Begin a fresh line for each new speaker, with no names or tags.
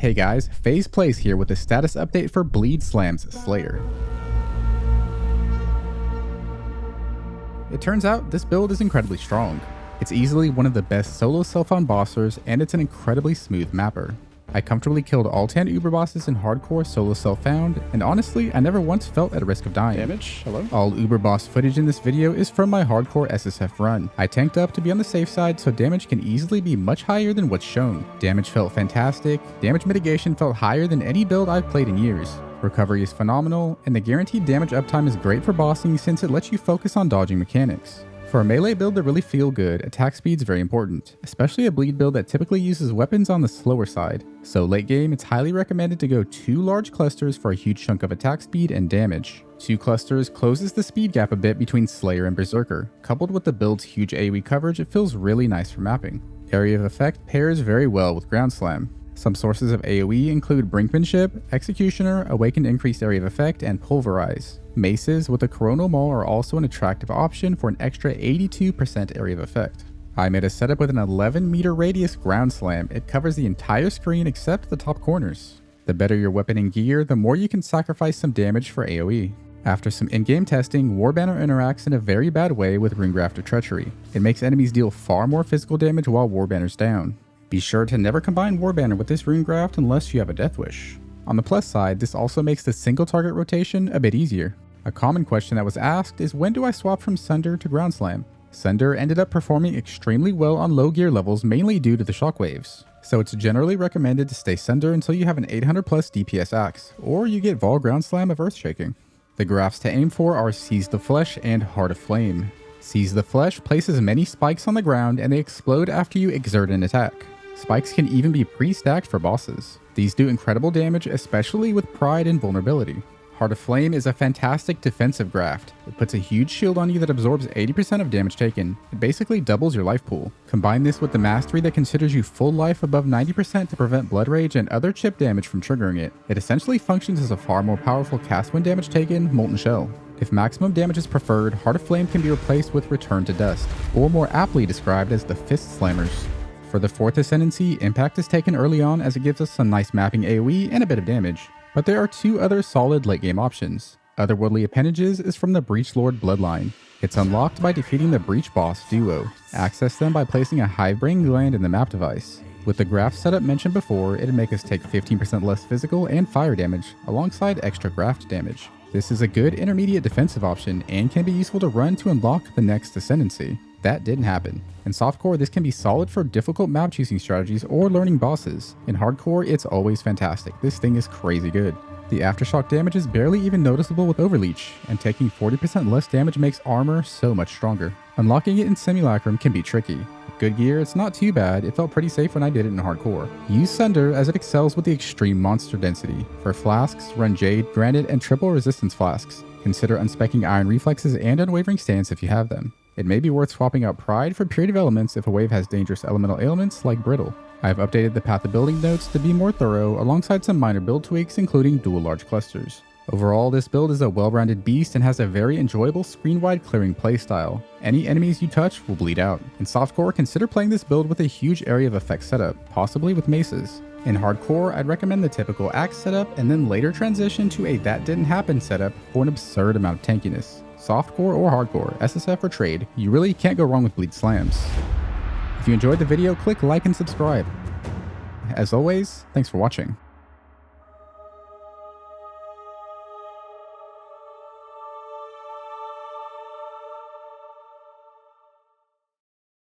Hey guys, PhazePlays here with a status update for Bleed SLAMS Slayer. It turns out this build is incredibly strong. It's easily one of the best solo self-found bossers, and it's an incredibly smooth mapper. I comfortably killed all 10 Uber bosses in hardcore solo self-found, and honestly, I never once felt at risk of dying.
Damage? Hello?
All Uber boss footage in this video is from my hardcore SSF run. I tanked up to be on the safe side, so damage can easily be much higher than what's shown. Damage felt fantastic, damage mitigation felt higher than any build I've played in years. Recovery is phenomenal, and the guaranteed damage uptime is great for bossing since it lets you focus on dodging mechanics. For a melee build to really feel good, attack speed is very important, especially a bleed build that typically uses weapons on the slower side. So late game, it's highly recommended to go 2 large clusters for a huge chunk of attack speed and damage. 2 clusters closes the speed gap a bit between Slayer and Berserker. Coupled with the build's huge AoE coverage, it feels really nice for mapping. Area of Effect pairs very well with Ground Slam. Some sources of AoE include Brinkmanship, Executioner, Awakened Increased Area of Effect, and Pulverize. Maces with a Coronal Maul are also an attractive option for an extra 82% Area of Effect. I made a setup with an 11 meter radius Ground Slam. It covers the entire screen except the top corners. The better your weapon and gear, the more you can sacrifice some damage for AoE. After some in-game testing, Warbanner interacts in a very bad way with Runegraft or Treachery. It makes enemies deal far more physical damage while Warbanner's down. Be sure to never combine Warbanner with this Runegraft unless you have a Death Wish. On the plus side, this also makes the single target rotation a bit easier. A common question that was asked is, when do I swap from Sunder to Ground Slam? Sunder ended up performing extremely well on low gear levels, mainly due to the shockwaves. So it's generally recommended to stay Sunder until you have an 800 plus DPS axe, or you get Vol Ground Slam of Earthshaking. The Grafts to aim for are Seize the Flesh and Heart of Flame. Seize the Flesh places many spikes on the ground and they explode after you exert an attack. Spikes can even be pre-stacked for bosses. These do incredible damage, especially with Pride and Vulnerability. Heart of Flame is a fantastic defensive graft. It puts a huge shield on you that absorbs 80% of damage taken. It basically doubles your life pool. Combine this with the Mastery that considers you full life above 90% to prevent blood rage and other chip damage from triggering it. It essentially functions as a far more powerful cast when damage taken Molten Shell. If maximum damage is preferred, Heart of Flame can be replaced with Return to Dust, or more aptly described as the Fist Slammers. For the 4th Ascendancy, Impact is taken early on as it gives us some nice mapping AoE and a bit of damage. But there are 2 other solid late game options. Otherworldly Appendages is from the Breach Lord bloodline. It's unlocked by defeating the Breach boss duo. Access them by placing a Hive-Brain gland in the map device. With the Graft setup mentioned before, it'd make us take 15% less physical and fire damage, alongside extra Graft damage. This is a good intermediate defensive option and can be useful to run to unlock the next Ascendancy. That didn't happen. In softcore, this can be solid for difficult map choosing strategies or learning bosses. In hardcore, it's always fantastic. This thing is crazy good. The aftershock damage is barely even noticeable with Overleech, and taking 40% less damage makes armor so much stronger. Unlocking it in Simulacrum can be tricky. With good gear, it's not too bad. It felt pretty safe when I did it in hardcore. Use Sunder as it excels with the extreme monster density. For flasks, run Jade, Granite, and triple resistance flasks. Consider unspecking Iron Reflexes and Unwavering Stance if you have them. It may be worth swapping out Pride for Period of Elements if a wave has dangerous elemental ailments like Brittle. I have updated the Path of Building notes to be more thorough alongside some minor build tweaks including dual large clusters. Overall, this build is a well-rounded beast and has a very enjoyable screen-wide clearing playstyle. Any enemies you touch will bleed out. In softcore, consider playing this build with a huge area of effect setup, possibly with maces. In hardcore, I'd recommend the typical axe setup and then later transition to a That Didn't Happen setup for an absurd amount of tankiness. Softcore or hardcore, SSF or trade, you really can't go wrong with Bleed SLAMS. If you enjoyed the video, click like and subscribe. As always, thanks for watching.